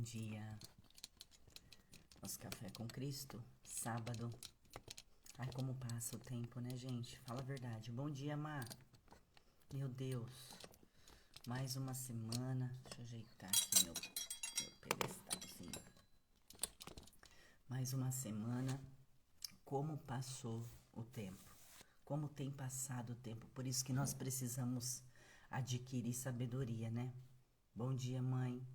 Bom dia. Nosso Café com Cristo, sábado. Ai, como passa o tempo, né, gente? Fala a verdade. Bom dia, Má. Meu Deus. Mais uma semana. Deixa eu ajeitar aqui meu pedestalzinho. Mais uma semana. Como passou o tempo. Como tem passado o tempo. Por isso que nós precisamos adquirir sabedoria, né? Bom dia, mãe.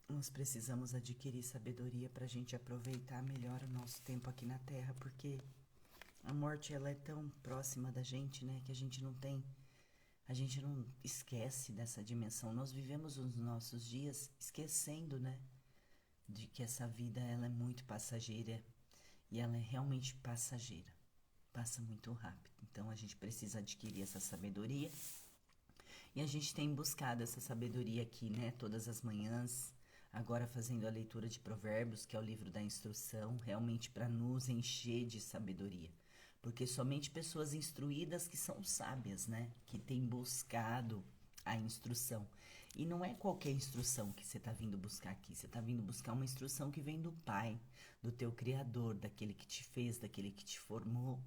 Nós precisamos adquirir sabedoria para a gente aproveitar melhor o nosso tempo aqui na Terra, porque a morte ela é tão próxima da gente, né, que a gente não esquece dessa dimensão. Nós vivemos os nossos dias esquecendo, né, de que essa vida ela é muito passageira e ela é realmente passageira, passa muito rápido. Então a gente precisa adquirir essa sabedoria e a gente tem buscado essa sabedoria aqui, né, todas as manhãs. Agora fazendo a leitura de Provérbios, que é o livro da instrução, realmente para nos encher de sabedoria. Porque somente pessoas instruídas que são sábias, né? Que têm buscado a instrução. E não é qualquer instrução que você está vindo buscar aqui. Você está vindo buscar uma instrução que vem do Pai, do teu Criador, daquele que te fez, daquele que te formou.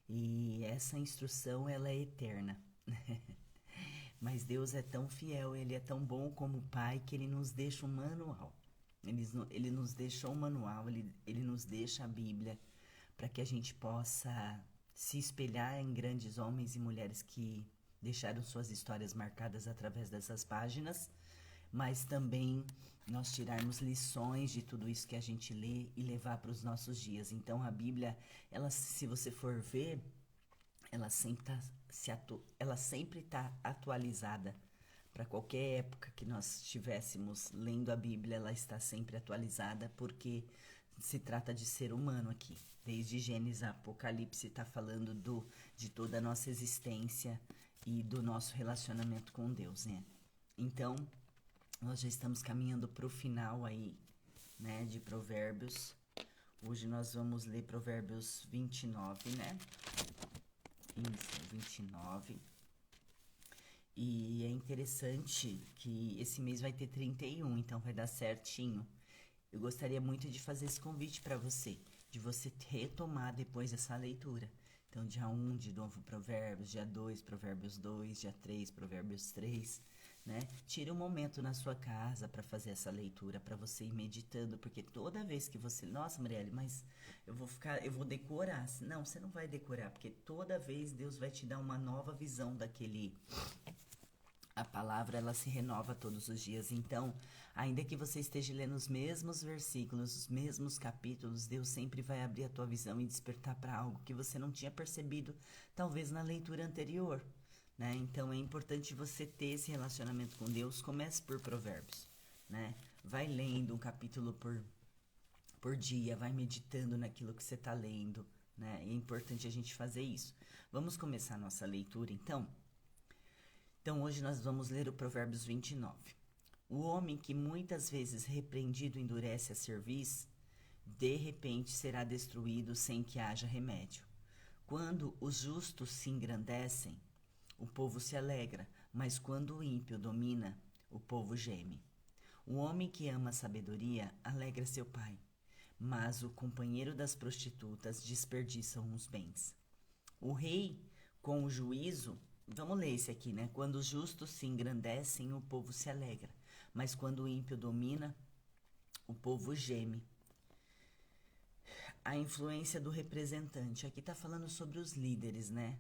E essa instrução, ela é eterna. Mas Deus é tão fiel, Ele é tão bom como Pai que Ele nos deixa um manual. Ele nos deixou um manual, ele nos deixa a Bíblia para que a gente possa se espelhar em grandes homens e mulheres que deixaram suas histórias marcadas através dessas páginas, mas também nós tirarmos lições de tudo isso que a gente lê e levar para os nossos dias. Então a Bíblia, ela, se você for ver, ela sempre tá atualizada. Para qualquer época que nós estivéssemos lendo a Bíblia, ela está sempre atualizada, porque se trata de ser humano aqui. Desde Gênesis a Apocalipse está falando de toda a nossa existência e do nosso relacionamento com Deus, né? Então, nós já estamos caminhando para o final aí, né, de Provérbios. Hoje nós vamos ler Provérbios 29, né? Isso, 29. E é interessante que esse mês vai ter 31, então vai dar certinho. Eu gostaria muito de fazer esse convite para você, de você retomar depois essa leitura. Então, dia 1 de novo Provérbios, dia 2 Provérbios 2, dia 3 Provérbios 3, né? Tire um momento na sua casa para fazer essa leitura, para você ir meditando, porque toda vez que você... Nossa, Marielle, mas eu vou decorar. Não, você não vai decorar, porque toda vez Deus vai te dar uma nova visão daquele... A palavra, ela se renova todos os dias. Então, ainda que você esteja lendo os mesmos versículos, os mesmos capítulos, Deus sempre vai abrir a tua visão e despertar para algo que você não tinha percebido, talvez na leitura anterior, né? Então, é importante você ter esse relacionamento com Deus. Comece por Provérbios, né? Vai lendo um capítulo por dia, vai meditando naquilo que você está lendo, né? É importante a gente fazer isso. Vamos começar a nossa leitura, então? Então, hoje nós vamos ler o Provérbios 29. O homem que muitas vezes repreendido endurece a cerviz, de repente será destruído sem que haja remédio. Quando os justos se engrandecem, o povo se alegra, mas quando o ímpio domina, o povo geme. O homem que ama a sabedoria alegra seu pai, mas o companheiro das prostitutas desperdiça os bens. O rei, com o juízo, vamos ler esse aqui, né? Quando os justos se engrandecem, o povo se alegra. Mas quando o ímpio domina, o povo geme. A influência do representante. Aqui está falando sobre os líderes, né?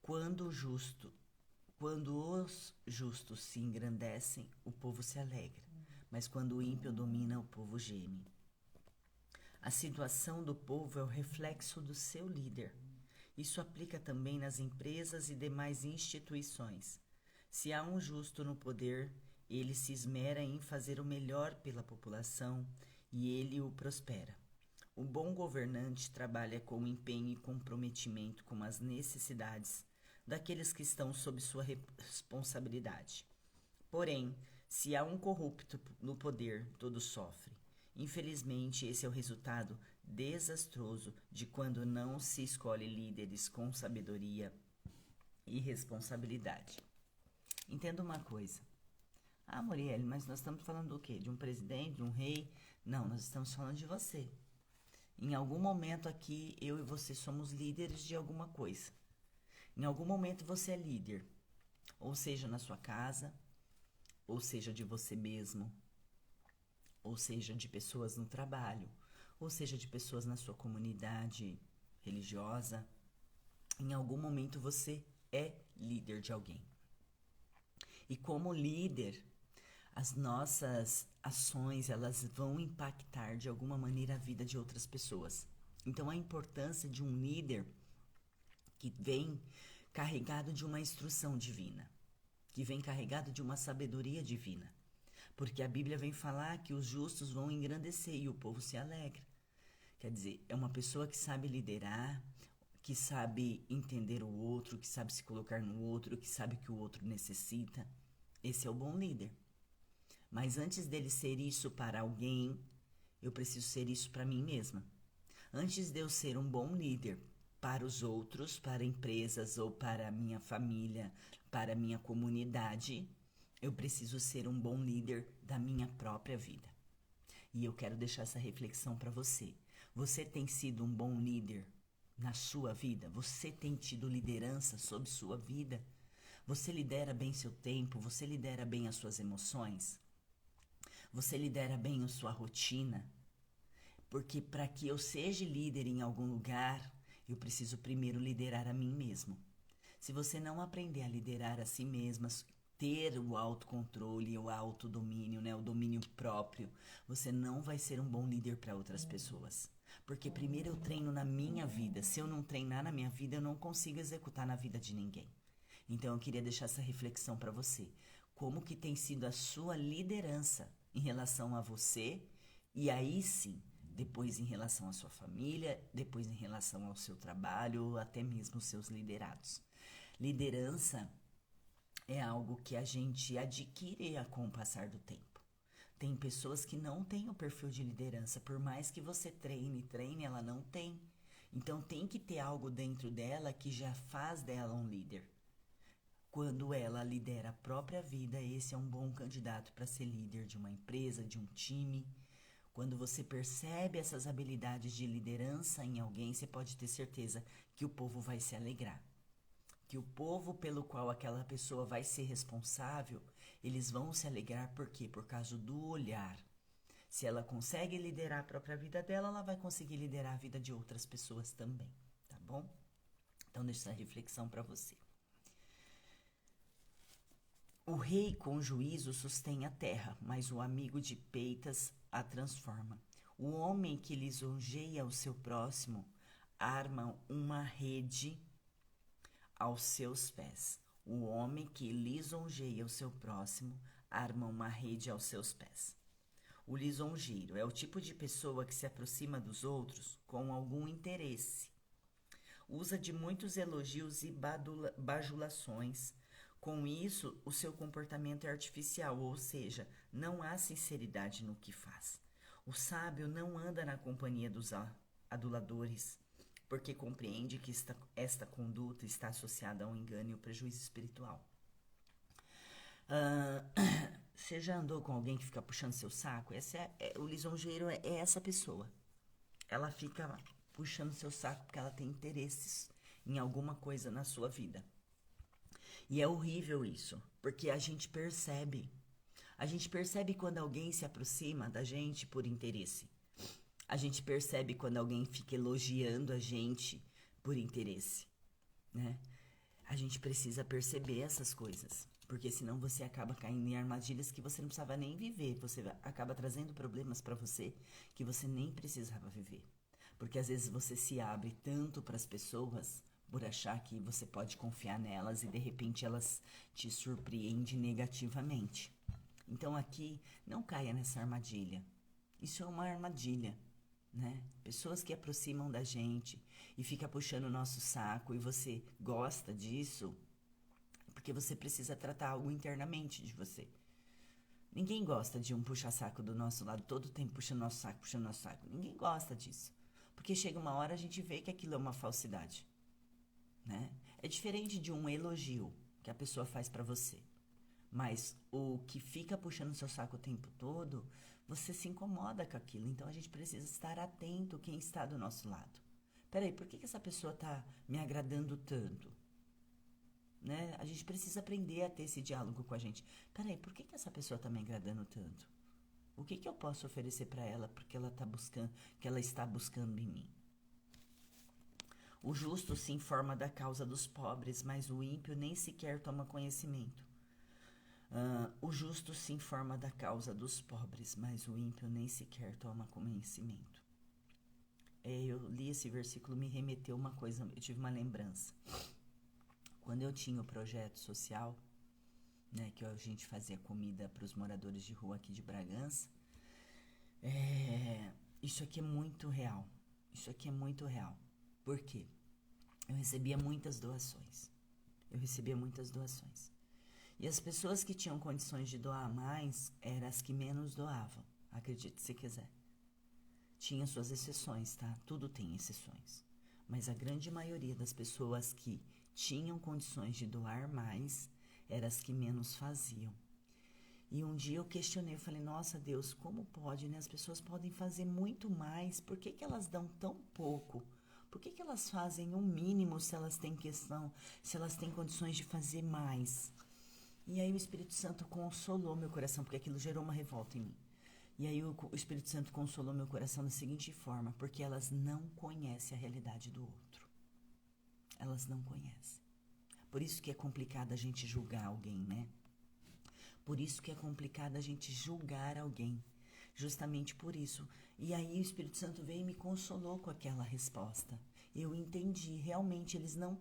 Quando os justos se engrandecem, o povo se alegra. Mas quando o ímpio domina, o povo geme. A situação do povo é o reflexo do seu líder. Isso aplica também nas empresas e demais instituições. Se há um justo no poder, ele se esmera em fazer o melhor pela população e ele o prospera. O bom governante trabalha com empenho e comprometimento com as necessidades daqueles que estão sob sua responsabilidade. Porém, se há um corrupto no poder, todos sofrem. Infelizmente, esse é o resultado desastroso de quando não se escolhe líderes com sabedoria e responsabilidade. Entenda uma coisa: Ah, Muriel, mas nós estamos falando do quê? De um presidente, de um rei? Não, nós estamos falando de você. Em algum momento aqui, eu e você somos líderes de alguma coisa. Em algum momento você é líder, ou seja, na sua casa, ou seja, de você mesmo, ou seja, de pessoas no trabalho, ou seja, de pessoas na sua comunidade religiosa. Em algum momento você é líder de alguém. E como líder, as nossas ações, elas vão impactar de alguma maneira a vida de outras pessoas. Então a importância de um líder que vem carregado de uma instrução divina, que vem carregado de uma sabedoria divina. Porque a Bíblia vem falar que os justos vão engrandecer e o povo se alegra. Quer dizer, é uma pessoa que sabe liderar, que sabe entender o outro, que sabe se colocar no outro, que sabe o que o outro necessita. Esse é o bom líder. Mas antes dele ser isso para alguém, eu preciso ser isso para mim mesma. Antes de eu ser um bom líder para os outros, para empresas ou para a minha família, para a minha comunidade, eu preciso ser um bom líder da minha própria vida. E eu quero deixar essa reflexão para você. Você tem sido um bom líder na sua vida? Você tem tido liderança sobre sua vida? Você lidera bem seu tempo? Você lidera bem as suas emoções? Você lidera bem a sua rotina? Porque para que eu seja líder em algum lugar, eu preciso primeiro liderar a mim mesmo. Se você não aprender a liderar a si mesma, ter o autocontrole, o autodomínio, né, o domínio próprio, você não vai ser um bom líder para outras pessoas. Porque primeiro eu treino na minha vida. Se eu não treinar na minha vida, eu não consigo executar na vida de ninguém. Então eu queria deixar essa reflexão para você. Como que tem sido a sua liderança em relação a você? E aí sim, depois em relação à sua família, depois em relação ao seu trabalho, ou até mesmo os seus liderados. Liderança é algo que a gente adquire com o passar do tempo. Tem pessoas que não têm o perfil de liderança, por mais que você treine, ela não tem. Então tem que ter algo dentro dela que já faz dela um líder. Quando ela lidera a própria vida, esse é um bom candidato para ser líder de uma empresa, de um time. Quando você percebe essas habilidades de liderança em alguém, você pode ter certeza que o povo vai se alegrar. Que o povo pelo qual aquela pessoa vai ser responsável, eles vão se alegrar. Por quê? Por causa do olhar. Se ela consegue liderar a própria vida dela, ela vai conseguir liderar a vida de outras pessoas também, tá bom? Então deixa essa reflexão para você. O rei com juízo sustém a terra, mas o amigo de peitas a transforma. O homem que lisonjeia o seu próximo arma uma rede aos seus pés. O homem que lisonjeia o seu próximo arma uma rede aos seus pés. O lisonjeiro é o tipo de pessoa que se aproxima dos outros com algum interesse. Usa de muitos elogios e bajulações. Com isso, o seu comportamento é artificial, ou seja, não há sinceridade no que faz. O sábio não anda na companhia dos aduladores, porque compreende que esta conduta está associada ao engano e ao prejuízo espiritual. Você já andou com alguém que fica puxando seu saco? O lisonjeiro é essa pessoa. Ela fica puxando seu saco porque ela tem interesses em alguma coisa na sua vida. E é horrível isso, porque a gente percebe. A gente percebe quando alguém se aproxima da gente por interesse. A gente percebe quando alguém fica elogiando a gente por interesse, né? A gente precisa perceber essas coisas, porque senão você acaba caindo em armadilhas que você não precisava nem viver. Você acaba trazendo problemas para você que você nem precisava viver. Porque às vezes você se abre tanto para as pessoas por achar que você pode confiar nelas e de repente elas te surpreendem negativamente. Então aqui, não caia nessa armadilha. Isso é uma armadilha, né? Pessoas que aproximam da gente e fica puxando o nosso saco e você gosta disso porque você precisa tratar algo internamente de você. Ninguém gosta de um puxa-saco do nosso lado todo o tempo puxando nosso saco. Ninguém gosta disso. Porque chega uma hora a gente vê que aquilo é uma falsidade, né? É diferente de um elogio que a pessoa faz pra você. Mas o que fica puxando seu saco o tempo todo, você se incomoda com aquilo. Então a gente precisa estar atento quem está do nosso lado. Peraí, por que essa pessoa está me agradando tanto? Né? A gente precisa aprender a ter esse diálogo com a gente. Peraí, por que essa pessoa está me agradando tanto? O que eu posso oferecer para ela porque ela tá buscando, que ela está buscando em mim? O justo se informa da causa dos pobres, mas o ímpio nem sequer toma conhecimento. O justo se informa da causa dos pobres, mas o ímpio nem sequer toma conhecimento. Eu li esse versículo, me remeteu uma coisa, eu tive uma lembrança. Quando eu tinha o projeto social, né, que a gente fazia comida para os moradores de rua aqui de Bragança, isso aqui é muito real. Isso aqui é muito real. Por quê? Eu recebia muitas doações. E as pessoas que tinham condições de doar mais eram as que menos doavam. Acredite se quiser. Tinha suas exceções, tá? Tudo tem exceções. Mas a grande maioria das pessoas que tinham condições de doar mais eram as que menos faziam. E um dia eu questionei, eu falei, nossa Deus, como pode, né? As pessoas podem fazer muito mais, por que elas dão tão pouco? Por que elas fazem o mínimo se elas têm se elas têm condições de fazer mais? E aí o Espírito Santo consolou meu coração, porque aquilo gerou uma revolta em mim. E aí o Espírito Santo consolou meu coração da seguinte forma, porque elas não conhecem a realidade do outro. Elas não conhecem. Por isso que é complicado a gente julgar alguém, né? Por isso que é complicado a gente julgar alguém. Justamente por isso. E aí o Espírito Santo veio e me consolou com aquela resposta. Eu entendi, realmente eles não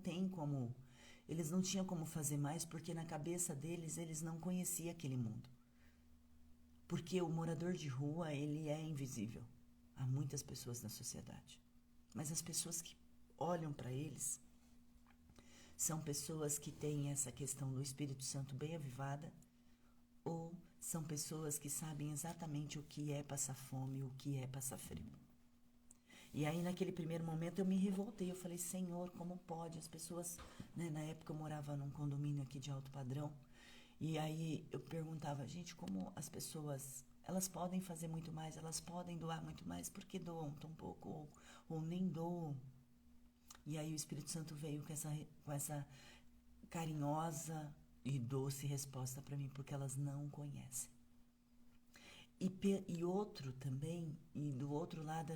tinham como fazer mais, porque na cabeça deles, eles não conheciam aquele mundo. Porque o morador de rua, ele é invisível a muitas pessoas na sociedade. Mas as pessoas que olham para eles são pessoas que têm essa questão do Espírito Santo bem avivada, ou são pessoas que sabem exatamente o que é passar fome, o que é passar frio. E aí, naquele primeiro momento, eu me revoltei. Eu falei, Senhor, como pode? As pessoas, né, na época eu morava num condomínio aqui de alto padrão. E aí eu perguntava, gente, como as pessoas, elas podem fazer muito mais, elas podem doar muito mais, por que doam tão pouco ou nem doam? E aí o Espírito Santo veio com essa carinhosa e doce resposta para mim, porque elas não conhecem. E outro também, e do outro lado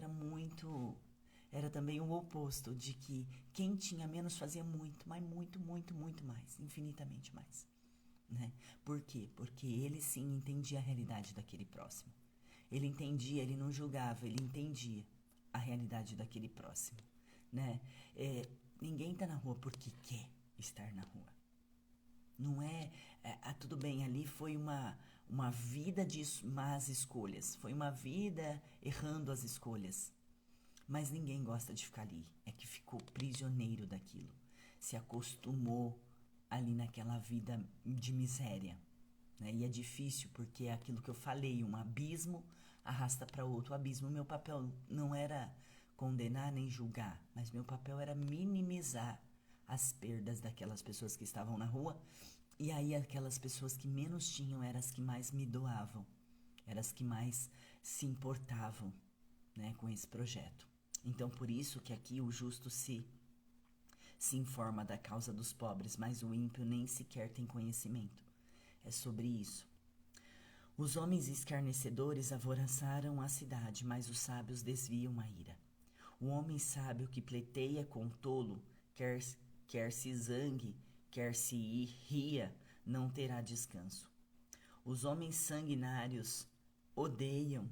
era também o oposto, de que quem tinha menos fazia muito, mas muito, muito, muito mais, infinitamente mais. Né? Por quê? Porque ele sim entendia a realidade daquele próximo. Ele entendia, ele não julgava, ele entendia a realidade daquele próximo. Né? Ninguém está na rua porque quer estar na rua. Não tudo bem, ali foi uma vida de más escolhas, foi uma vida errando as escolhas. Mas ninguém gosta de ficar ali, é que ficou prisioneiro daquilo, se acostumou ali naquela vida de miséria. Né? E é difícil porque é aquilo que eu falei, um abismo arrasta para outro abismo. Meu papel não era condenar nem julgar, mas meu papel era minimizar as perdas daquelas pessoas que estavam na rua. E aí aquelas pessoas que menos tinham eram as que mais me doavam, eram as que mais se importavam, né, com esse projeto. Então por isso que aqui o justo se informa da causa dos pobres, mas o ímpio nem sequer tem conhecimento. É sobre isso. Os homens escarnecedores alvoroçaram a cidade, mas os sábios desviam a ira. O homem sábio que pleiteia com o tolo, quer se zangue, quer se ria, não terá descanso. Os homens sanguinários odeiam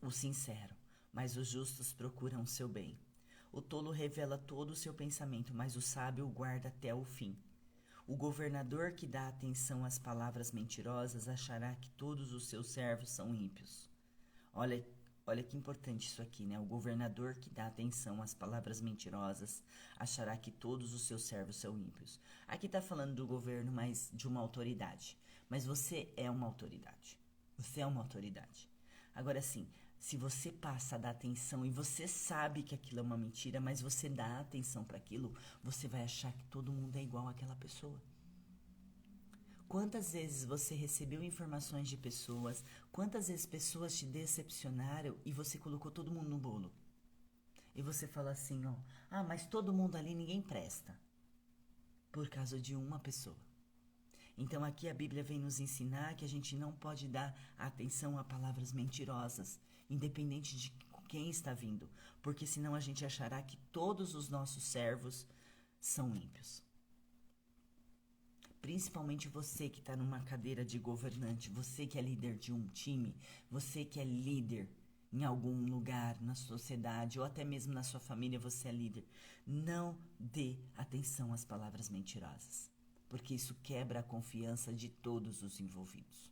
o sincero, mas os justos procuram o seu bem. O tolo revela todo o seu pensamento, mas o sábio o guarda até o fim. O governador que dá atenção às palavras mentirosas achará que todos os seus servos são ímpios. Olha que importante isso aqui, né? O governador que dá atenção às palavras mentirosas achará que todos os seus servos são ímpios. Aqui está falando do governo, mas de uma autoridade. Mas você é uma autoridade. Você é uma autoridade. Agora sim, se você passa a dar atenção e você sabe que aquilo é uma mentira, mas você dá atenção para aquilo, você vai achar que todo mundo é igual àquela pessoa. Quantas vezes você recebeu informações de pessoas, quantas vezes pessoas te decepcionaram e você colocou todo mundo no bolo? E você fala assim, ó, mas todo mundo ali ninguém presta, por causa de uma pessoa. Então aqui a Bíblia vem nos ensinar que a gente não pode dar atenção a palavras mentirosas, independente de quem está vindo, porque senão a gente achará que todos os nossos servos são ímpios. Principalmente você que está numa cadeira de governante, você que é líder de um time, você que é líder em algum lugar na sociedade ou até mesmo na sua família, você é líder. Não dê atenção às palavras mentirosas, porque isso quebra a confiança de todos os envolvidos.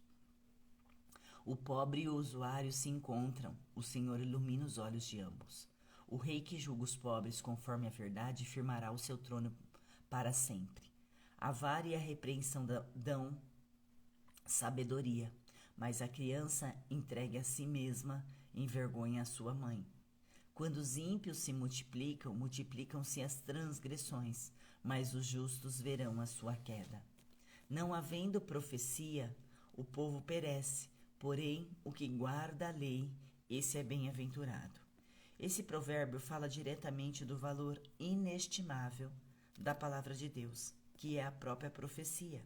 O pobre e o usuário se encontram, o Senhor ilumina os olhos de ambos. O rei que julga os pobres conforme a verdade firmará o seu trono para sempre. A vara e a repreensão dão sabedoria, mas a criança entregue a si mesma envergonha a sua mãe. Quando os ímpios se multiplicam, multiplicam-se as transgressões, mas os justos verão a sua queda. Não havendo profecia, o povo perece, porém o que guarda a lei, esse é bem-aventurado. Esse provérbio fala diretamente do valor inestimável da palavra de Deus, que é a própria profecia.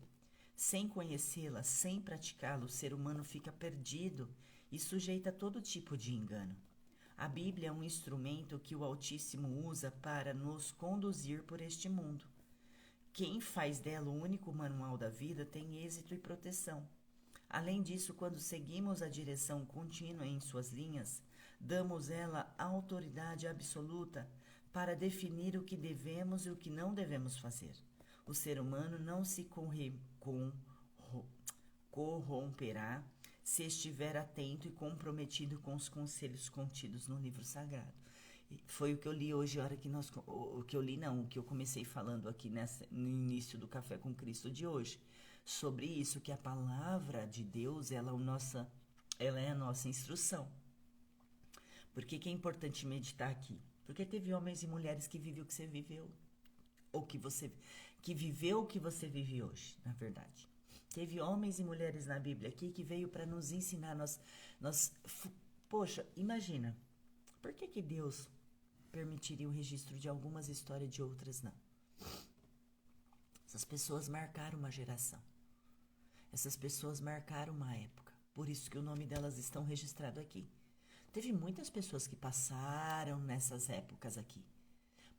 Sem conhecê-la, sem praticá-la, o ser humano fica perdido e sujeito a todo tipo de engano. A Bíblia é um instrumento que o Altíssimo usa para nos conduzir por este mundo. Quem faz dela o único manual da vida tem êxito e proteção. Além disso, quando seguimos a direção contínua em suas linhas, damos ela autoridade absoluta para definir o que devemos e o que não devemos fazer. O ser humano não se corromperá se estiver atento e comprometido com os conselhos contidos no livro sagrado. Foi o que eu li hoje, o que eu comecei falando aqui no início do Café com Cristo de hoje, sobre isso, que a palavra de Deus, ela é a nossa instrução. Por que é importante meditar aqui? Porque teve homens e mulheres que viveu o que você viveu, ou que viveu o que você vive hoje, na verdade. Teve homens e mulheres na Bíblia aqui que veio para nos ensinar. Poxa, imagina, por que Deus permitiria o registro de algumas histórias e de outras não? Essas pessoas marcaram uma geração. Essas pessoas marcaram uma época. Por isso que o nome delas estão registrado aqui. Teve muitas pessoas que passaram nessas épocas aqui.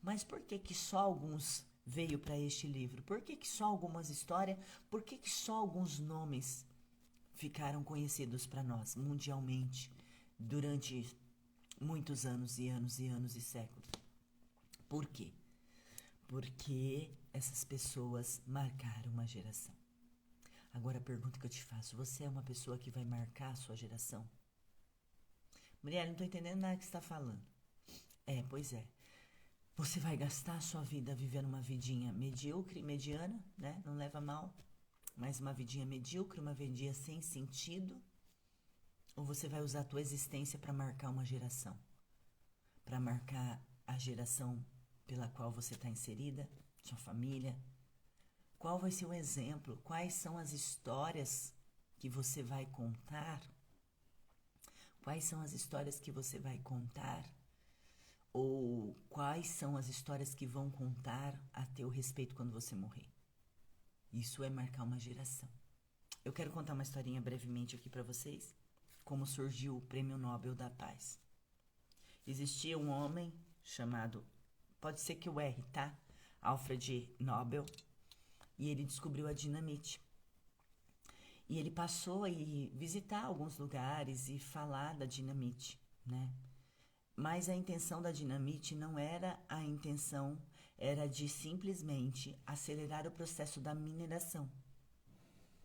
Mas por que só alguns veio para este livro? Por que só algumas histórias? Por que só alguns nomes ficaram conhecidos para nós mundialmente durante muitos anos e anos e anos e séculos? Por quê? Porque essas pessoas marcaram uma geração. Agora a pergunta que eu te faço: você é uma pessoa que vai marcar a sua geração? Mulher, não estou entendendo nada que você está falando. Pois é. Você vai gastar a sua vida vivendo uma vidinha medíocre, mediana, né? Não leva mal, mas uma vidinha medíocre, uma vidinha sem sentido? Ou você vai usar a tua existência para marcar uma geração? Para marcar a geração pela qual você está inserida, sua família? Qual vai ser o exemplo? Quais são as histórias que você vai contar? Quais são as histórias que você vai contar? Ou quais são as histórias que vão contar a teu respeito quando você morrer? Isso é marcar uma geração. Eu quero contar uma historinha brevemente aqui para vocês, como surgiu o Prêmio Nobel da Paz. Existia um homem chamado, pode ser que eu erre, tá? Alfred Nobel, e ele descobriu a dinamite. E ele passou a visitar alguns lugares e falar da dinamite, né? Mas a intenção da dinamite não era a intenção, era de simplesmente acelerar o processo da mineração,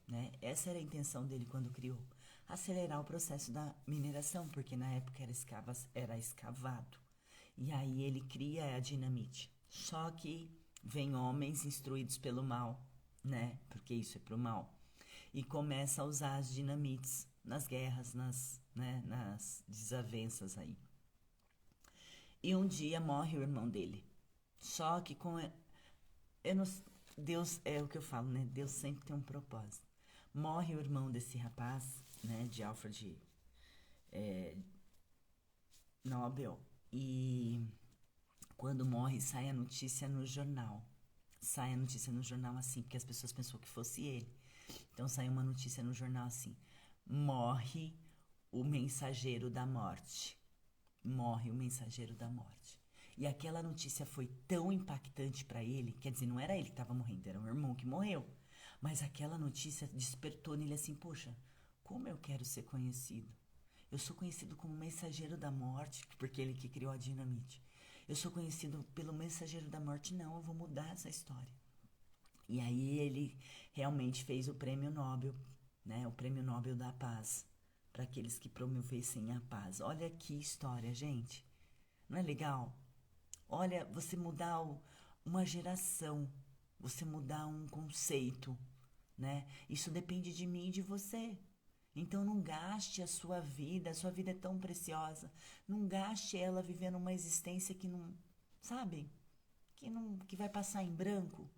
né? Essa era a intenção dele quando criou, acelerar o processo da mineração, porque na época era escavado. E aí ele cria a dinamite. Só que vem homens instruídos pelo mal, né? Porque isso é pro mal. E começa a usar as dinamites nas guerras, nas desavenças aí. E um dia morre o irmão dele. Só que Deus, é o que eu falo, né? Deus sempre tem um propósito. Morre o irmão desse rapaz, né, de Alfred Nobel, e quando morre sai a notícia no jornal. Sai a notícia no jornal assim, porque as pessoas pensou que fosse ele. Então saiu uma notícia no jornal assim: morre o mensageiro da morte. Morre o mensageiro da morte. E aquela notícia foi tão impactante para ele, quer dizer, não era ele que estava morrendo, era o irmão que morreu. Mas aquela notícia despertou nele assim: poxa, como eu quero ser conhecido? Eu sou conhecido como mensageiro da morte, porque ele que criou a dinamite. Eu sou conhecido pelo mensageiro da morte, não, eu vou mudar essa história. E aí ele realmente fez o prêmio Nobel, né? O prêmio Nobel da Paz, para aqueles que promovessem a paz. Olha que história, gente. Não é legal? Olha, você mudar uma geração, você mudar um conceito, né? Isso depende de mim e de você. Então não gaste a sua vida é tão preciosa. Não gaste ela vivendo uma existência que não, sabe? Que vai passar em branco.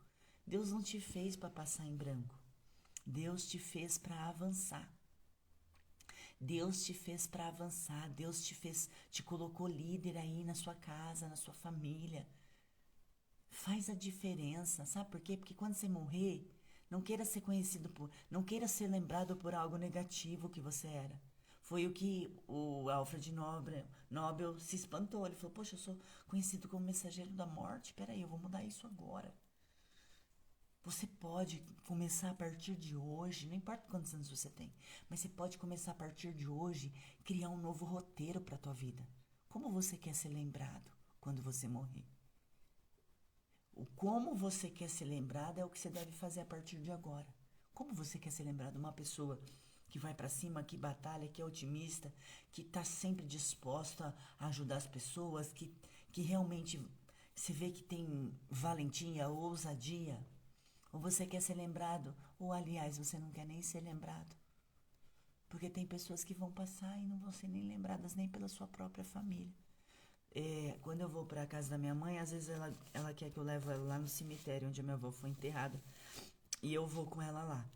Deus não te fez para passar em branco. Deus te fez para avançar. Deus te fez para avançar. Deus te colocou líder aí na sua casa, na sua família. Faz a diferença, sabe por quê? Porque quando você morrer, não queira ser não queira ser lembrado por algo negativo que você era. Foi o que o Alfred Nobel se espantou. Ele falou: poxa, eu sou conhecido como mensageiro da morte. Peraí, eu vou mudar isso agora. Você pode começar a partir de hoje, não importa quantos anos você tem, mas você pode começar a partir de hoje criar um novo roteiro para a tua vida. Como você quer ser lembrado quando você morrer? O como você quer ser lembrado é o que você deve fazer a partir de agora. Como você quer ser lembrado? Uma pessoa que vai para cima, que batalha, que é otimista, que está sempre disposta a ajudar as pessoas, que realmente se vê que tem valentia, ousadia. Ou você quer ser lembrado, ou aliás, você não quer nem ser lembrado. Porque tem pessoas que vão passar e não vão ser nem lembradas nem pela sua própria família. Quando eu vou para a casa da minha mãe, às vezes ela quer que eu leve ela lá no cemitério onde a minha avó foi enterrada. E eu vou com ela lá.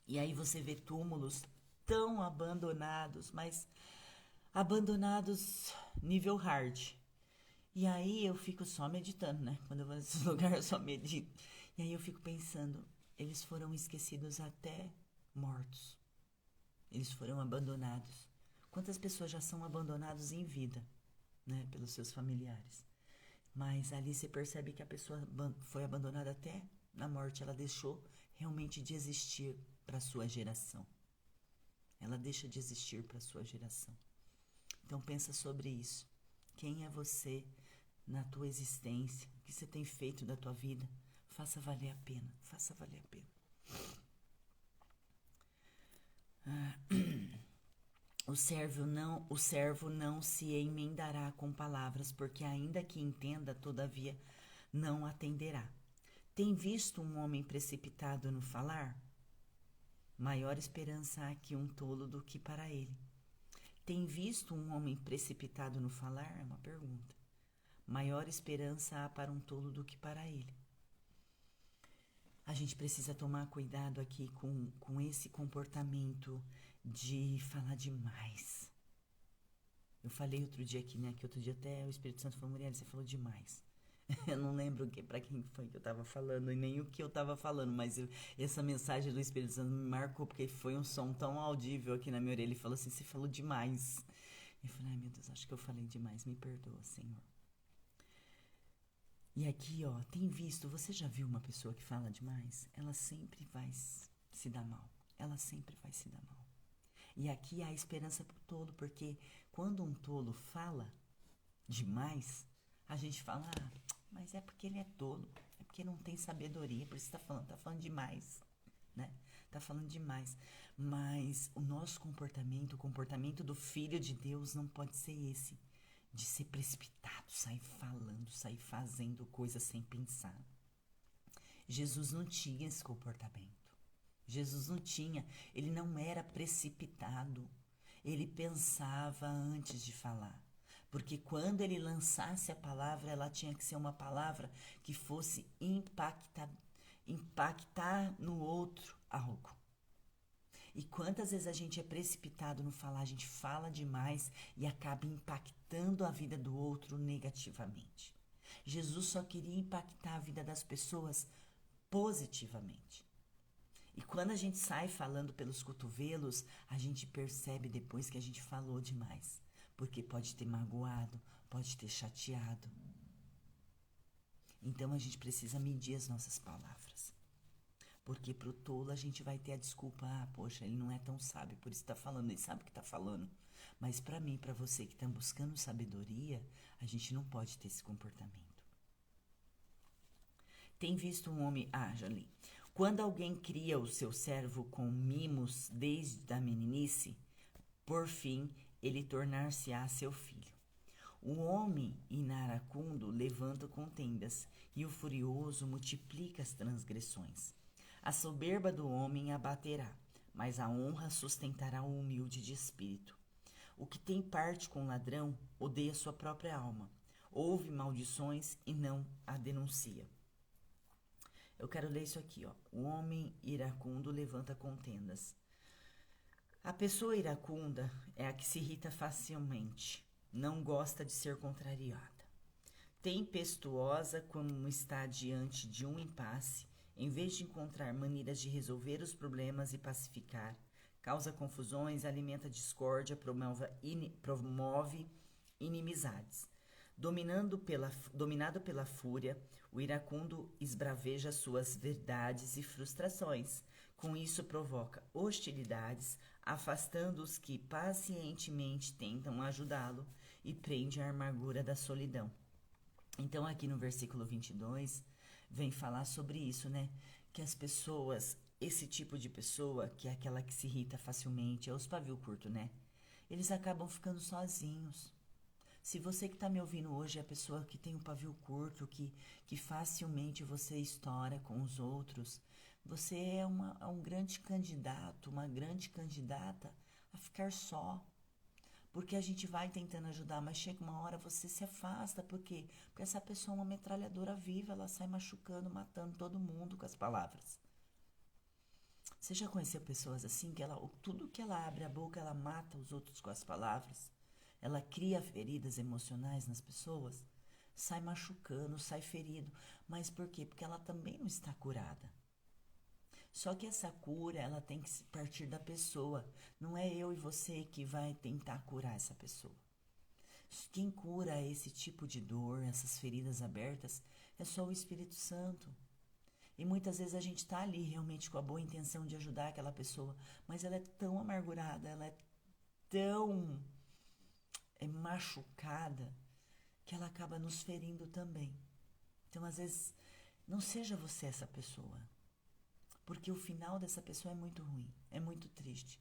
E aí você vê túmulos tão abandonados, mas abandonados nível hard. E aí eu fico só meditando, né? Quando eu vou nesses lugares eu só medito. E aí eu fico pensando, eles foram esquecidos até mortos. Eles foram abandonados. Quantas pessoas já são abandonadas em vida, né? Pelos seus familiares. Mas ali você percebe que a pessoa foi abandonada até na morte. Ela deixou realmente de existir para a sua geração. Ela deixa de existir para a sua geração. Então pensa sobre isso. Quem é você na tua existência? O que você tem feito da tua vida? Faça valer a pena. Faça valer a pena. O servo não se emendará com palavras, porque ainda que entenda, todavia não atenderá. Tem visto um homem precipitado no falar? Maior esperança há que um tolo do que para ele. Tem visto um homem precipitado no falar? É uma pergunta. Maior esperança há para um tolo do que para ele. A gente precisa tomar cuidado aqui com esse comportamento de falar demais. Eu falei outro dia aqui, né? Que outro dia até o Espírito Santo falou: Muriel, você falou demais. Eu não lembro para quem foi que eu estava falando e nem o que eu estava falando, mas essa mensagem do Espírito Santo me marcou porque foi um som tão audível aqui na minha orelha. Ele falou assim: você falou demais. Eu falei: ai meu Deus, acho que eu falei demais, me perdoa, Senhor. E aqui, ó, tem visto, você já viu uma pessoa que fala demais? Ela sempre vai se dar mal. Ela sempre vai se dar mal. E aqui há esperança pro tolo, porque quando um tolo fala demais, a gente fala: ah, mas é porque ele é tolo, é porque não tem sabedoria, por isso tá falando demais, né? Tá falando demais. Mas o nosso comportamento, o comportamento do Filho de Deus não pode ser esse, de ser precipitado, sair falando, sair fazendo coisas sem pensar. Jesus não tinha esse comportamento. Jesus não tinha, ele não era precipitado. Ele pensava antes de falar. Porque quando ele lançasse a palavra, ela tinha que ser uma palavra que fosse impactar no outro algo. E quantas vezes a gente é precipitado no falar, a gente fala demais e acaba impactando a vida do outro negativamente. Jesus só queria impactar a vida das pessoas positivamente. E quando a gente sai falando pelos cotovelos, a gente percebe depois que a gente falou demais. Porque pode ter magoado, pode ter chateado. Então a gente precisa medir as nossas palavras. Porque pro tolo a gente vai ter a desculpa, poxa, ele não é tão sábio, por isso tá falando, ele sabe o que tá falando. Mas para mim, para você que tá buscando sabedoria, a gente não pode ter esse comportamento. Tem visto um homem, já li. Quando alguém cria o seu servo com mimos desde a meninice, por fim, ele tornar-se-á seu filho. O homem iracundo levanta contendas, e o furioso multiplica as transgressões. A soberba do homem abaterá, mas a honra sustentará o humilde de espírito. O que tem parte com o ladrão odeia sua própria alma. Ouve maldições e não a denuncia. Eu quero ler isso aqui, ó. O homem iracundo levanta contendas. A pessoa iracunda é a que se irrita facilmente, não gosta de ser contrariada. Tempestuosa quando está diante de um impasse, em vez de encontrar maneiras de resolver os problemas e pacificar, causa confusões, alimenta discórdia, promove inimizades. Dominado pela fúria, o iracundo esbraveja suas verdades e frustrações. Com isso provoca hostilidades, afastando os que pacientemente tentam ajudá-lo e prende a amargura da solidão. Então aqui no versículo 22 vem falar sobre isso, né? Que as pessoas, esse tipo de pessoa, que é aquela que se irrita facilmente, é os pavio curto, né? Eles acabam ficando sozinhos. Se você que está me ouvindo hoje é a pessoa que tem um pavio curto, que facilmente você estoura com os outros, você é um grande candidato, uma grande candidata a ficar só. Porque a gente vai tentando ajudar, mas chega uma hora você se afasta. Por quê? Porque essa pessoa é uma metralhadora viva, ela sai machucando, matando todo mundo com as palavras. Você já conheceu pessoas assim, que tudo que ela abre a boca, ela mata os outros com as palavras? Ela cria feridas emocionais nas pessoas, sai machucando, sai ferido. Mas por quê? Porque ela também não está curada. Só que essa cura, ela tem que partir da pessoa. Não é eu e você que vai tentar curar essa pessoa. Quem cura esse tipo de dor, essas feridas abertas, é só o Espírito Santo. E muitas vezes a gente está ali realmente com a boa intenção de ajudar aquela pessoa, mas ela é tão amargurada, ela é tão machucada, que ela acaba nos ferindo também. Então, às vezes, não seja você essa pessoa, porque o final dessa pessoa é muito ruim, é muito triste.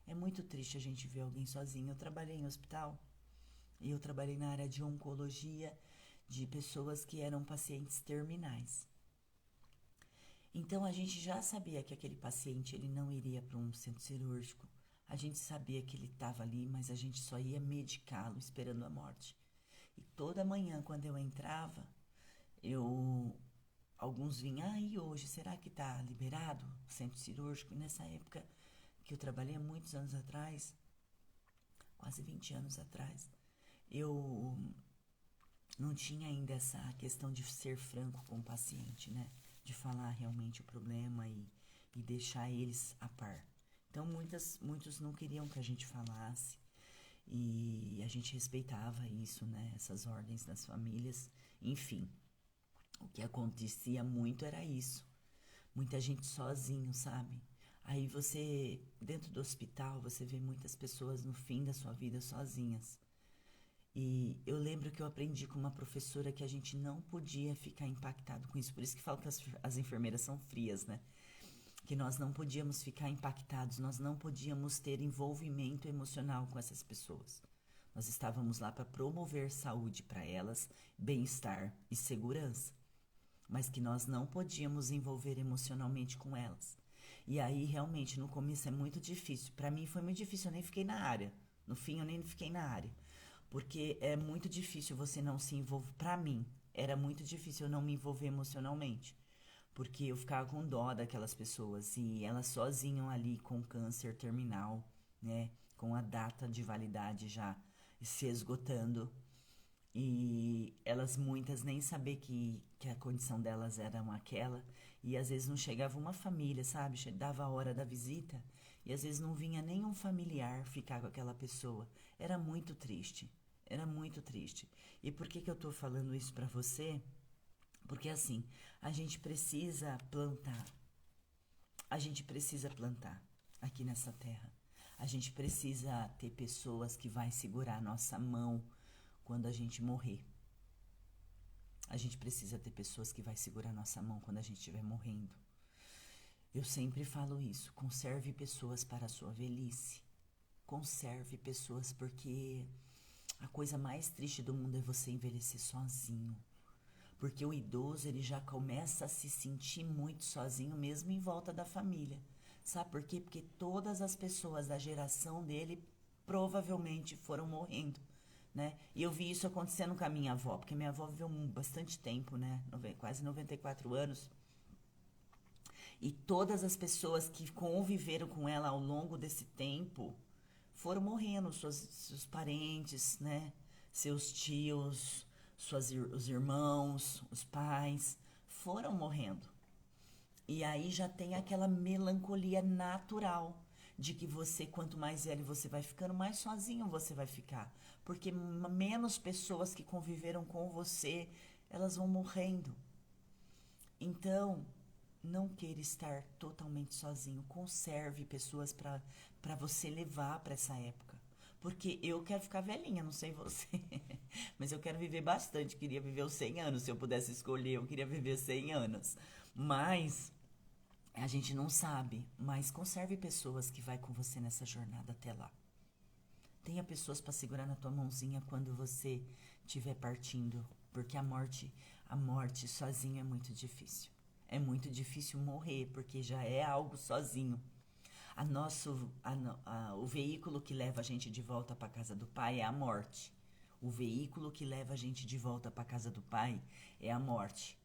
É muito triste a gente ver alguém sozinho. Eu trabalhei em hospital e eu trabalhei na área de oncologia de pessoas que eram pacientes terminais. Então, a gente já sabia que aquele paciente ele não iria para um centro cirúrgico. A gente sabia que ele estava ali, mas a gente só ia medicá-lo esperando a morte. E toda manhã, quando eu entrava, alguns vinham, e hoje, será que está liberado o centro cirúrgico? E nessa época que eu trabalhei há muitos anos atrás, quase 20 anos atrás, eu não tinha ainda essa questão de ser franco com o paciente, né? De falar realmente o problema e deixar eles a par. Então, muitos não queriam que a gente falasse e a gente respeitava isso, né? Essas ordens das famílias. Enfim, o que acontecia muito era isso. Muita gente sozinho, sabe? Aí você, dentro do hospital, você vê muitas pessoas no fim da sua vida sozinhas. E eu lembro que eu aprendi com uma professora que a gente não podia ficar impactado com isso. Por isso que falo que as enfermeiras são frias, né? Que nós não podíamos ficar impactados, nós não podíamos ter envolvimento emocional com essas pessoas. Nós estávamos lá para promover saúde para elas, bem-estar e segurança, mas que nós não podíamos envolver emocionalmente com elas. E aí, realmente, no começo é muito difícil. Para mim foi muito difícil, eu nem fiquei na área. No fim, eu nem fiquei na área. Porque é muito difícil você não se envolver. Para mim, era muito difícil eu não me envolver emocionalmente. porque eu ficava com dó daquelas pessoas e elas sozinhas ali com câncer terminal, né, com a data de validade já se esgotando e elas muitas nem saber que a condição delas era aquela e às vezes não chegava uma família, sabe, dava a hora da visita e às vezes não vinha nenhum familiar ficar com aquela pessoa, era muito triste, era muito triste. E por que eu tô falando isso pra você? Porque assim, a gente precisa plantar. A gente precisa plantar aqui nessa terra. A gente precisa ter pessoas que vai segurar a nossa mão quando a gente morrer. A gente precisa ter pessoas que vai segurar a nossa mão quando a gente estiver morrendo. Eu sempre falo isso. Conserve pessoas para a sua velhice. Conserve pessoas porque a coisa mais triste do mundo é você envelhecer sozinho. Porque o idoso, ele já começa a se sentir muito sozinho mesmo em volta da família. Sabe por quê? Porque todas as pessoas da geração dele provavelmente foram morrendo, né? E eu vi isso acontecendo com a minha avó, porque minha avó viveu bastante tempo, né? Quase 94 anos. E todas as pessoas que conviveram com ela ao longo desse tempo foram morrendo, seus parentes, né? Seus tios, os irmãos, os pais, foram morrendo. E aí já tem aquela melancolia natural de que você, quanto mais velho você vai ficando, mais sozinho você vai ficar. Porque menos pessoas que conviveram com você, elas vão morrendo. Então, não queira estar totalmente sozinho. Conserve pessoas para você levar para essa época. Porque eu quero ficar velhinha, não sei você. Mas eu quero viver bastante. Queria viver os 100 anos. Se eu pudesse escolher, eu queria viver 100 anos. Mas a gente não sabe. Mas conserve pessoas que vai com você nessa jornada até lá. Tenha pessoas para segurar na tua mãozinha quando você estiver partindo. Porque a morte sozinho é muito difícil. É muito difícil morrer, porque já é algo sozinho. O veículo que leva a gente de volta para a casa do Pai é a morte. O veículo que leva a gente de volta para a casa do Pai é a morte.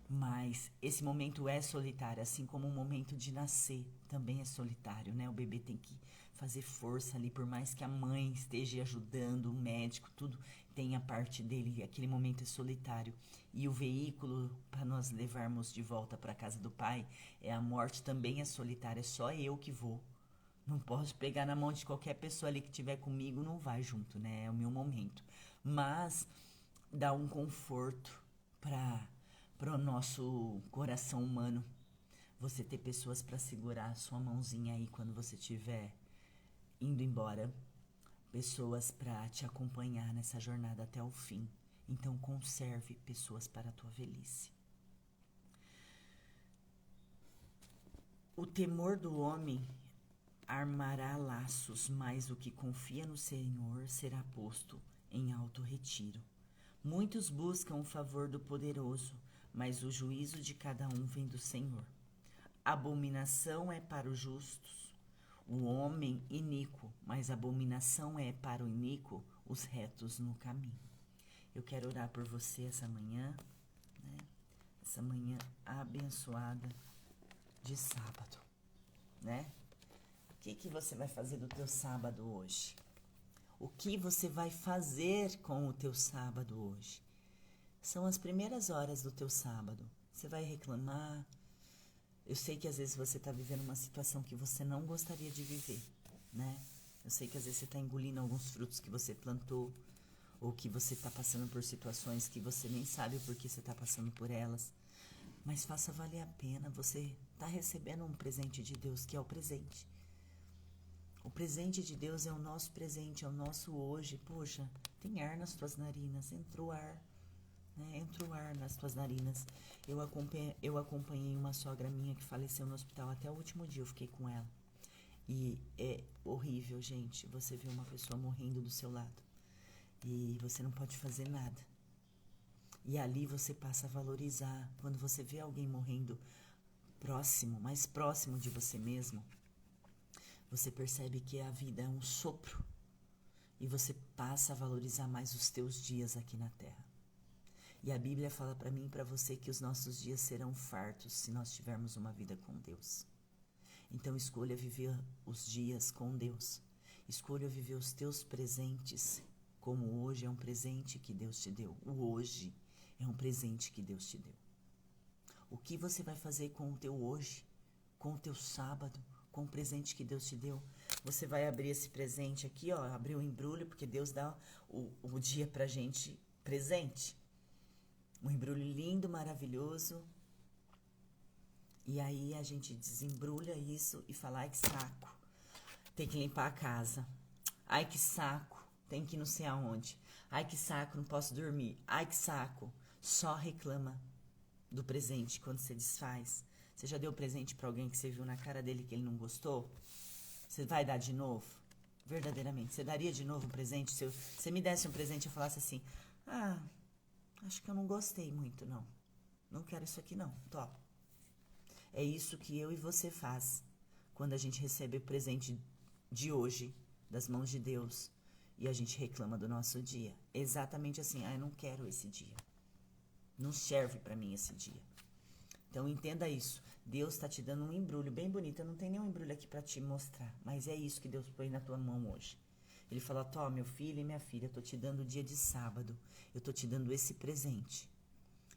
Mas esse momento é solitário, assim como o momento de nascer também é solitário, né? O bebê tem que fazer força ali, por mais que a mãe esteja ajudando, o médico, tudo tem a parte dele, aquele momento é solitário. E o veículo para nós levarmos de volta para a casa do Pai é a morte, também é solitária, é só eu que vou. Não posso pegar na mão de qualquer pessoa ali que estiver comigo, não vai junto, né? É o meu momento. Mas dá um conforto para o nosso coração humano. Você ter pessoas para segurar a sua mãozinha aí quando você estiver indo embora. Pessoas para te acompanhar nessa jornada até o fim. Então conserve pessoas para a tua velhice. O temor do homem armará laços, mas o que confia no Senhor será posto em alto retiro. Muitos buscam o favor do poderoso, mas o juízo de cada um vem do Senhor. Abominação é para os justos o homem iníquo, mas abominação é para o iníquo os retos no caminho. Eu quero orar por você essa manhã, né? Essa manhã abençoada de sábado, né? O que você vai fazer do teu sábado hoje? O que você vai fazer com o teu sábado hoje? São as primeiras horas do teu sábado. Você vai reclamar? Eu sei que às vezes você está vivendo uma situação que você não gostaria de viver, né? Eu sei que às vezes você está engolindo alguns frutos que você plantou, ou que você está passando por situações que você nem sabe por que você está passando por elas. Mas faça valer a pena. Você está recebendo um presente de Deus, que é o presente. O presente de Deus é o nosso presente, é o nosso hoje. Poxa, tem ar nas tuas narinas, entrou ar, né? Entrou ar nas tuas narinas. Eu acompanhei uma sogra minha que faleceu no hospital, até o último dia eu fiquei com ela. E é horrível, gente, você ver uma pessoa morrendo do seu lado e você não pode fazer nada. E ali você passa a valorizar. Quando você vê alguém morrendo próximo, mais próximo de você mesmo, você percebe que a vida é um sopro e você passa a valorizar mais os teus dias aqui na terra. E a Bíblia fala para mim e para você que os nossos dias serão fartos se nós tivermos uma vida com Deus. Então escolha viver os dias com Deus. Escolha viver os teus presentes, como hoje é um presente que Deus te deu. O hoje é um presente que Deus te deu. O que você vai fazer com o teu hoje, com o teu sábado, com o presente que Deus te deu? Você vai abrir esse presente aqui, ó, abrir o embrulho, porque Deus dá o dia pra gente presente. Um embrulho lindo, maravilhoso. E aí a gente desembrulha isso e fala, ai que saco, tem que limpar a casa. Ai que saco, tem que ir não sei aonde. Ai que saco, não posso dormir. Ai que saco, só reclama do presente quando você desfaz. Você já deu presente pra alguém que você viu na cara dele que ele não gostou? Você vai dar de novo? Verdadeiramente, você daria de novo um presente? Se você me desse um presente e eu falasse assim, acho que eu não gostei muito, não. Não quero isso aqui, não. Top. É isso que eu e você faz quando a gente recebe o presente de hoje, das mãos de Deus, e a gente reclama do nosso dia. Exatamente assim, eu não quero esse dia. Não serve para mim esse dia. Então entenda isso. Deus está te dando um embrulho bem bonito. Eu não tenho nenhum embrulho aqui para te mostrar, mas é isso que Deus põe na tua mão hoje. Ele fala, Tó, meu filho e minha filha, eu tô te dando o dia de sábado. Eu tô te dando esse presente.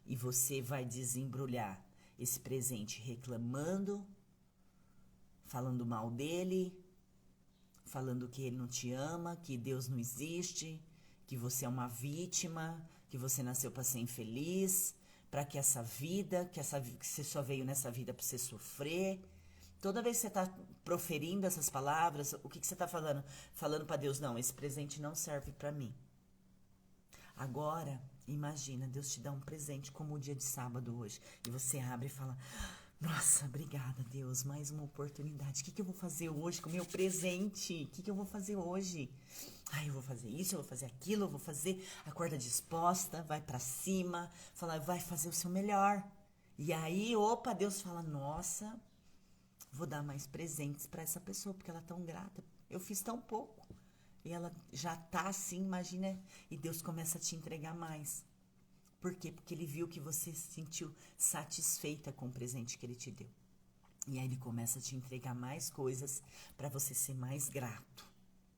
E você vai desembrulhar esse presente reclamando, falando mal dele, falando que ele não te ama, que Deus não existe, que você é uma vítima, que você nasceu para ser infeliz, para que essa vida, que você só veio nessa vida para você sofrer. Toda vez que você está proferindo essas palavras, o que você está falando? Falando para Deus, não, esse presente não serve para mim. Agora, imagina, Deus te dá um presente como o dia de sábado hoje. E você abre e fala, nossa, obrigada, Deus, mais uma oportunidade. O que eu vou fazer hoje com o meu presente? O que eu vou fazer hoje? Eu vou fazer isso, eu vou fazer aquilo, eu vou fazer. Acorda disposta, vai pra cima, fala, vai fazer o seu melhor. E aí, opa, Deus fala, nossa, vou dar mais presentes pra essa pessoa, porque ela é tão grata. Eu fiz tão pouco. E ela já tá assim, imagina, e Deus começa a te entregar mais. Por quê? Porque ele viu que você se sentiu satisfeita com o presente que ele te deu. E aí ele começa a te entregar mais coisas para você ser mais grato,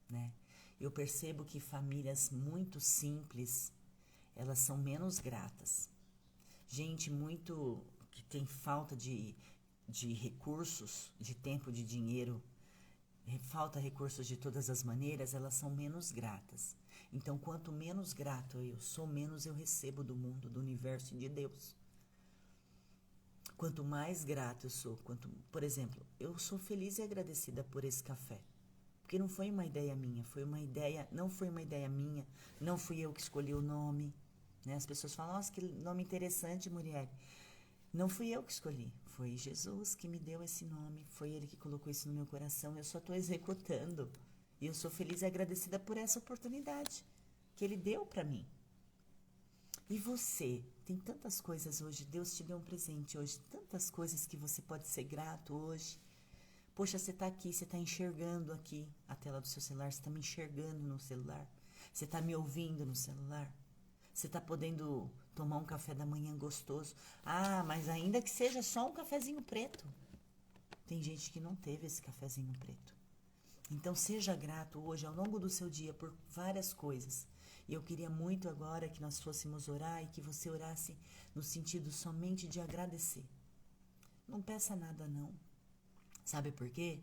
né? Eu percebo que famílias muito simples, elas são menos gratas. Gente muito que tem falta de recursos, de tempo, de dinheiro, falta recursos de todas as maneiras, elas são menos gratas. Então, quanto menos grato eu sou, menos eu recebo do mundo, do universo e de Deus. Quanto mais grato eu sou, por exemplo, eu sou feliz e agradecida por esse café. Porque não foi uma ideia minha, não foi uma ideia minha, não fui eu que escolhi o nome. Né? As pessoas falam, nossa, que nome interessante, Muriel. Não fui eu que escolhi, foi Jesus que me deu esse nome, foi Ele que colocou isso no meu coração, eu só estou executando. E eu sou feliz e agradecida por essa oportunidade que Ele deu para mim. E você, tem tantas coisas hoje, Deus te deu um presente hoje, tantas coisas que você pode ser grato hoje. Poxa, você está aqui, você está enxergando aqui a tela do seu celular, você está me enxergando no celular, você está me ouvindo no celular. Você está podendo tomar um café da manhã gostoso. Mas ainda que seja só um cafezinho preto. Tem gente que não teve esse cafezinho preto. Então seja grato hoje, ao longo do seu dia, por várias coisas. E eu queria muito agora que nós fôssemos orar e que você orasse no sentido somente de agradecer. Não peça nada não. Sabe por quê?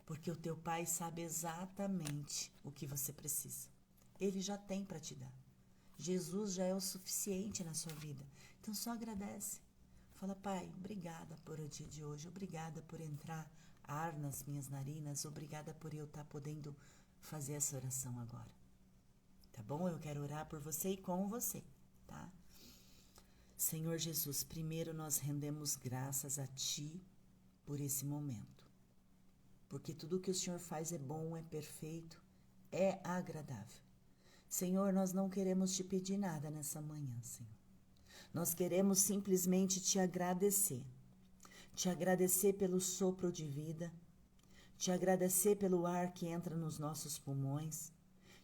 Porque o teu Pai sabe exatamente o que você precisa. Ele já tem para te dar. Jesus já é o suficiente na sua vida. Então só agradece. Fala, Pai, obrigada por o dia de hoje. Obrigada por entrar ar nas minhas narinas. Obrigada por eu estar podendo fazer essa oração agora. Tá bom? Eu quero orar por você e com você, tá? Senhor Jesus, primeiro nós rendemos graças a Ti por esse momento. Porque tudo que o Senhor faz é bom, é perfeito, é agradável. Senhor, nós não queremos te pedir nada nessa manhã, Senhor. Nós queremos simplesmente te agradecer. Te agradecer pelo sopro de vida. Te agradecer pelo ar que entra nos nossos pulmões.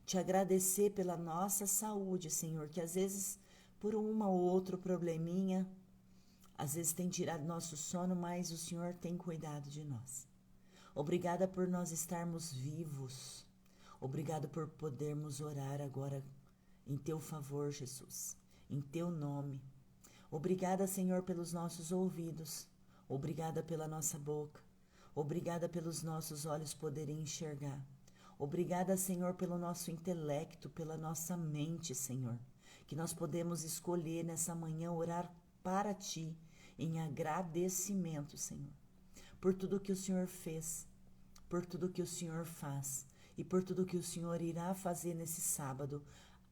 Te agradecer pela nossa saúde, Senhor, que às vezes, por uma ou outro probleminha, às vezes tem tirado nosso sono, mas o Senhor tem cuidado de nós. Obrigada por nós estarmos vivos. Obrigada por podermos orar agora em Teu favor, Jesus, em Teu nome. Obrigada, Senhor, pelos nossos ouvidos. Obrigada pela nossa boca. Obrigada pelos nossos olhos poderem enxergar. Obrigada, Senhor, pelo nosso intelecto, pela nossa mente, Senhor, que nós podemos escolher nessa manhã orar para Ti, em agradecimento, Senhor, por tudo que o Senhor fez, por tudo que o Senhor faz e por tudo que o Senhor irá fazer nesse sábado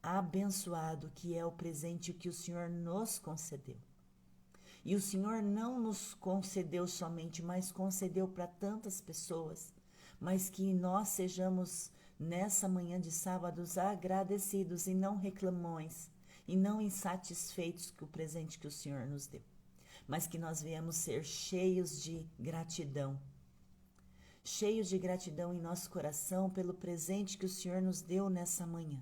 abençoado, que é o presente que o Senhor nos concedeu. E o Senhor não nos concedeu somente, mas concedeu para tantas pessoas, mas que nós sejamos nessa manhã de sábados agradecidos e não reclamões, e não insatisfeitos com o presente que o Senhor nos deu, mas que nós venhamos ser cheios de gratidão em nosso coração pelo presente que o Senhor nos deu nessa manhã.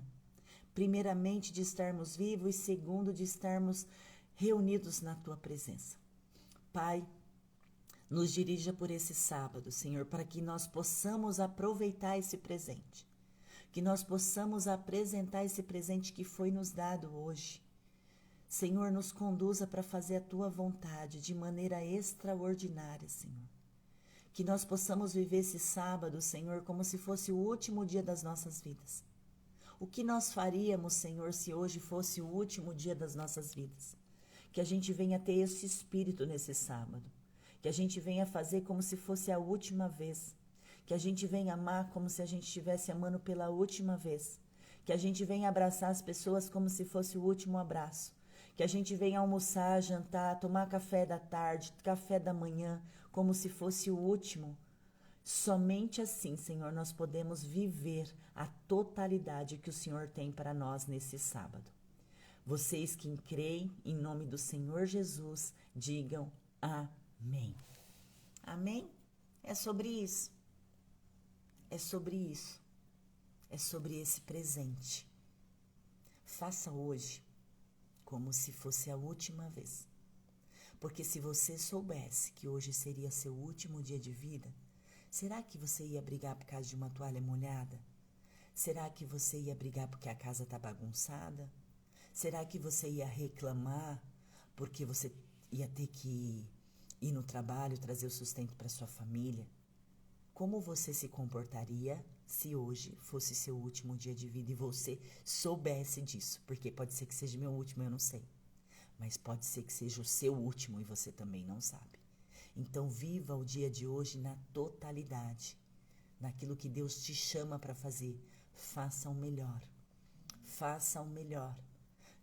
Primeiramente, de estarmos vivos, e segundo, de estarmos reunidos na Tua presença. Pai, nos dirija por esse sábado, Senhor, para que nós possamos aproveitar esse presente, que nós possamos apresentar esse presente que foi nos dado hoje. Senhor, nos conduza para fazer a Tua vontade de maneira extraordinária, Senhor. Que nós possamos viver esse sábado, Senhor, como se fosse o último dia das nossas vidas. O que nós faríamos, Senhor, se hoje fosse o último dia das nossas vidas? Que a gente venha ter esse espírito nesse sábado. Que a gente venha fazer como se fosse a última vez. Que a gente venha amar como se a gente estivesse amando pela última vez. Que a gente venha abraçar as pessoas como se fosse o último abraço. Que a gente venha almoçar, jantar, tomar café da tarde, café da manhã, como se fosse o último. Somente assim, Senhor, nós podemos viver a totalidade que o Senhor tem para nós nesse sábado. Vocês que creem em nome do Senhor Jesus, digam amém. Amém? É sobre isso. É sobre isso. É sobre esse presente. Faça hoje como se fosse a última vez. Porque se você soubesse que hoje seria seu último dia de vida, será que você ia brigar por causa de uma toalha molhada? Será que você ia brigar porque a casa está bagunçada? Será que você ia reclamar porque você ia ter que ir no trabalho, trazer o sustento para sua família? Como você se comportaria se hoje fosse seu último dia de vida e você soubesse disso? Porque pode ser que seja meu último, eu não sei. Mas pode ser que seja o seu último e você também não sabe. Então viva o dia de hoje na totalidade, naquilo que Deus te chama para fazer. Faça o melhor. Faça o melhor.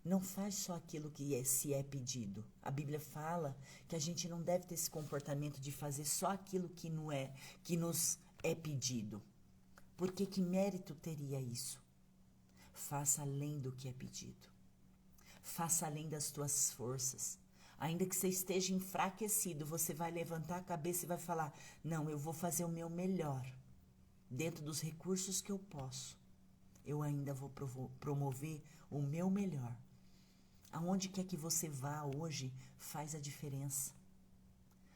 Não faz só aquilo que se é pedido. A Bíblia fala que a gente não deve ter esse comportamento de fazer só aquilo que não é, que nos é pedido. Porque que mérito teria isso? Faça além do que é pedido. Faça além das tuas forças. Ainda que você esteja enfraquecido, você vai levantar a cabeça e vai falar: não, eu vou fazer o meu melhor. Dentro dos recursos que eu posso, eu ainda vou promover o meu melhor. Aonde quer que você vá hoje, faz a diferença.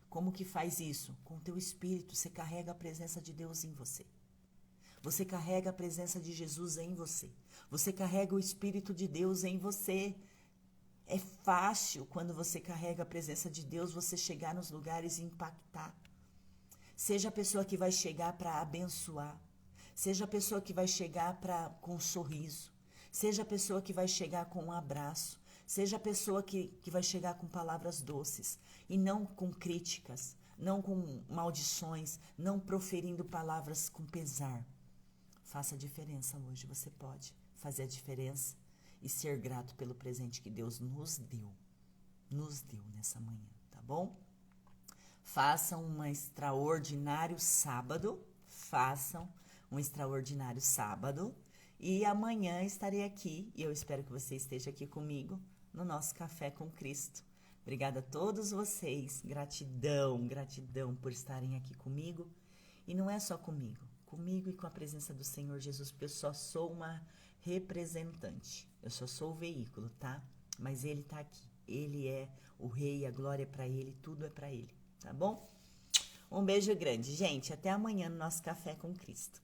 Como que faz isso? Com o teu espírito, você carrega a presença de Deus em você. Você carrega a presença de Jesus em você. Você carrega o Espírito de Deus em você. É fácil, quando você carrega a presença de Deus, você chegar nos lugares e impactar. Seja a pessoa que vai chegar para abençoar. Seja a pessoa que vai chegar com um sorriso. Seja a pessoa que vai chegar com um abraço. Seja a pessoa que vai chegar com palavras doces. E não com críticas, não com maldições, não proferindo palavras com pesar. Faça a diferença hoje, você pode fazer a diferença e ser grato pelo presente que Deus nos deu nessa manhã, tá bom? Façam um extraordinário sábado, e amanhã estarei aqui, e eu espero que você esteja aqui comigo no nosso Café com Cristo. Obrigada a todos vocês, gratidão por estarem aqui comigo, e não é só comigo e com a presença do Senhor Jesus, porque eu só sou uma representante, eu só sou o veículo, tá? mas ele tá aqui. Ele é o rei, a glória é pra ele, tudo é pra ele, tá bom? Um beijo grande, gente. Até amanhã no nosso Café com Cristo.